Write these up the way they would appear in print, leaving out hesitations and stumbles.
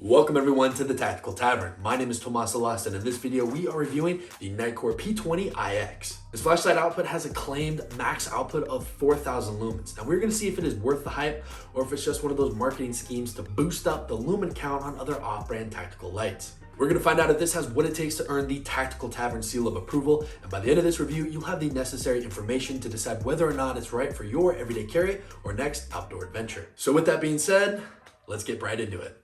Welcome everyone to the Tactical Tavern. My name is Tomas Alas, and in this video we are reviewing the Nitecore P20iX. This flashlight output has a claimed max output of 4,000 lumens. Now we're going to see if it is worth the hype or if it's just one of those marketing schemes to boost up the lumen count on other off-brand tactical lights. We're going to find out if this has what it takes to earn the Tactical Tavern seal of approval, and by the end of this review you'll have the necessary information to decide whether or not it's right for your everyday carry or next outdoor adventure. So with that being said, let's get right into it.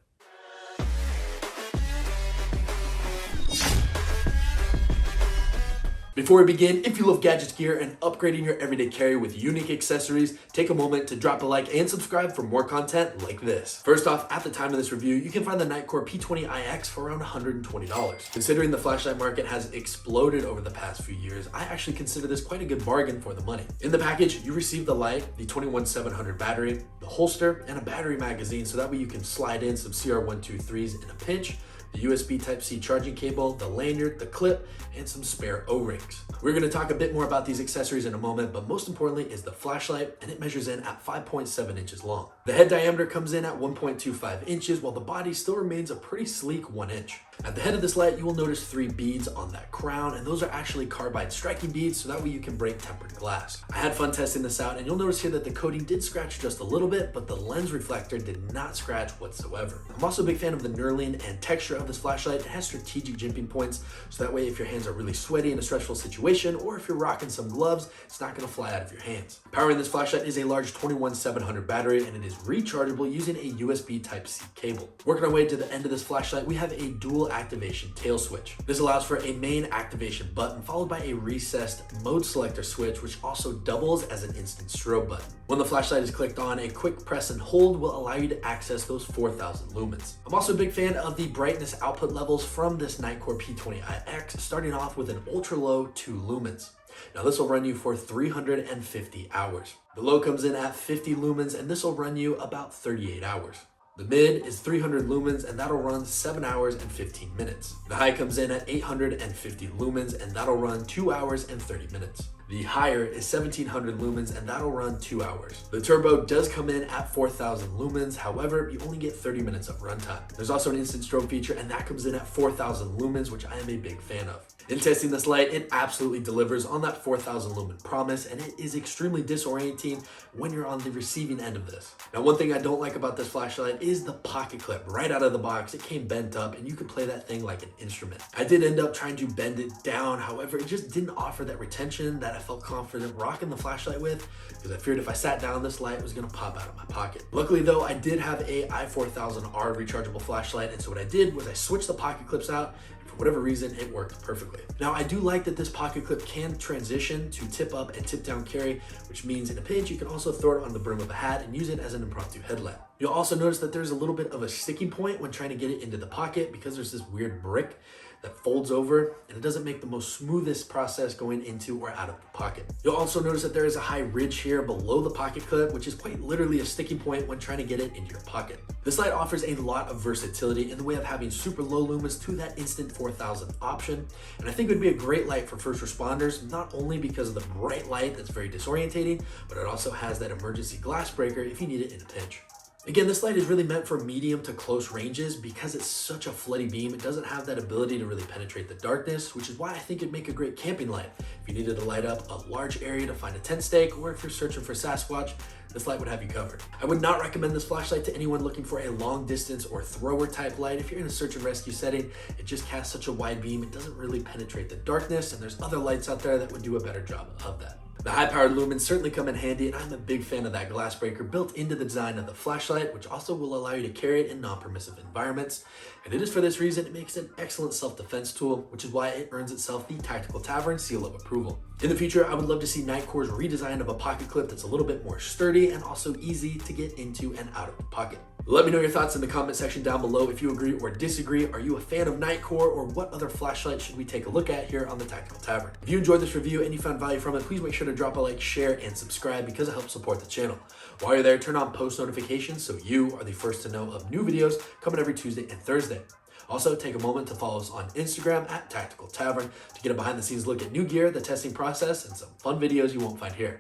Before we begin, if you love gadgets, gear, and upgrading your everyday carry with unique accessories, take a moment to drop a like and subscribe for more content like this. First off, at the time of this review, you can find the Nitecore P20iX for around $120. Considering the flashlight market has exploded over the past few years, I actually consider this quite a good bargain for the money. In the package, you receive the light, the 21700 battery, the holster, and a battery magazine so that way you can slide in some CR123s in a pinch, the USB Type-C charging cable, the lanyard, the clip, and some spare O-rings. We're going to talk a bit more about these accessories in a moment, but most importantly is the flashlight, and it measures in at 5.7 inches long. The head diameter comes in at 1.25 inches, while the body still remains a pretty sleek 1 inch. At the head of this light, you will notice 3 beads on that crown, and those are actually carbide striking beads, so that way you can break tempered glass. I had fun testing this out, and you'll notice here that the coating did scratch just a little bit, but the lens reflector did not scratch whatsoever. I'm also a big fan of the knurling and texture of this flashlight. It has strategic jimping points, so that way if your hands are really sweaty in a stressful situation, or if you're rocking some gloves, it's not going to fly out of your hands. Powering this flashlight is a large 21700 battery, and it is rechargeable using a USB Type-C cable. Working our way to the end of this flashlight, we have a dual activation tail switch. This allows for a main activation button followed by a recessed mode selector switch, which also doubles as an instant strobe button. When the flashlight is clicked on, a quick press and hold will allow you to access those 4,000 lumens. I'm also a big fan of the brightness output levels from this Nitecore P20iX, starting off with an ultra low 2 lumens. Now this will run you for 350 hours. The low comes in at 50 lumens, and this will run you about 38 hours. The mid is 300 lumens, and that'll run 7 hours and 15 minutes. The high comes in at 850 lumens, and that'll run 2 hours and 30 minutes. The higher is 1700 lumens, and that'll run 2 hours. The turbo does come in at 4000 lumens, however, you only get 30 minutes of runtime. There's also an instant strobe feature, and that comes in at 4000 lumens, which I am a big fan of. In testing this light, it absolutely delivers on that 4,000 lumen promise, and it is extremely disorienting when you're on the receiving end of this. Now, one thing I don't like about this flashlight is the pocket clip. Right out of the box, it came bent up, and you could play that thing like an instrument. I did end up trying to bend it down, however, it just didn't offer that retention that I felt confident rocking the flashlight with, because I feared if I sat down, this light was going to pop out of my pocket. Luckily though, I did have a i4000R rechargeable flashlight, and so what I did was I switched the pocket clips out. For whatever reason, it worked perfectly. Now, I do like that this pocket clip can transition to tip up and tip down carry, which means in a pinch, you can also throw it on the brim of a hat and use it as an impromptu headlamp. You'll also notice that there's a little bit of a sticking point when trying to get it into the pocket because there's this weird brick that folds over, and it doesn't make the most smoothest process going into or out of the pocket. You'll also notice that there is a high ridge here below the pocket clip, which is quite literally a sticking point when trying to get it into your pocket. This light offers a lot of versatility in the way of having super low lumens to that instant 4000 option, and I think it would be a great light for first responders, not only because of the bright light that's very disorientating, but it also has that emergency glass breaker if you need it in a pinch. Again, this light is really meant for medium to close ranges because it's such a floody beam. It doesn't have that ability to really penetrate the darkness, which is why I think it'd make a great camping light. If you needed to light up a large area to find a tent stake, or if you're searching for Sasquatch, this light would have you covered. I would not recommend this flashlight to anyone looking for a long distance or thrower type light. If you're in a search and rescue setting, it just casts such a wide beam, it doesn't really penetrate the darkness, and there's other lights out there that would do a better job of that. The high-powered lumens certainly come in handy, and I'm a big fan of that glass breaker built into the design of the flashlight, which also will allow you to carry it in non-permissive environments. And it is for this reason it makes an excellent self-defense tool, which is why it earns itself the Tactical Tavern seal of approval. In the future, I would love to see Nitecore's redesign of a pocket clip that's a little bit more sturdy and also easy to get into and out of the pocket. Let me know your thoughts in the comment section down below if you agree or disagree. Are you a fan of Nitecore, or what other flashlight should we take a look at here on the Tactical Tavern? If you enjoyed this review and you found value from it, please make sure to drop a like, share, and subscribe because it helps support the channel. While you're there, turn on post notifications so you are the first to know of new videos coming every Tuesday and Thursday. Also, take a moment to follow us on Instagram at Tactical Tavern to get a behind the scenes look at new gear, the testing process, and some fun videos you won't find here.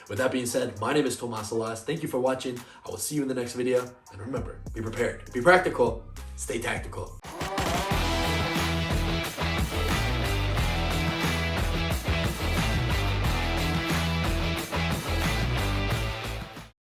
With that being said, my name is Tomas Alas. Thank you for watching. I will see you in the next video. And remember, be prepared, be practical, stay tactical.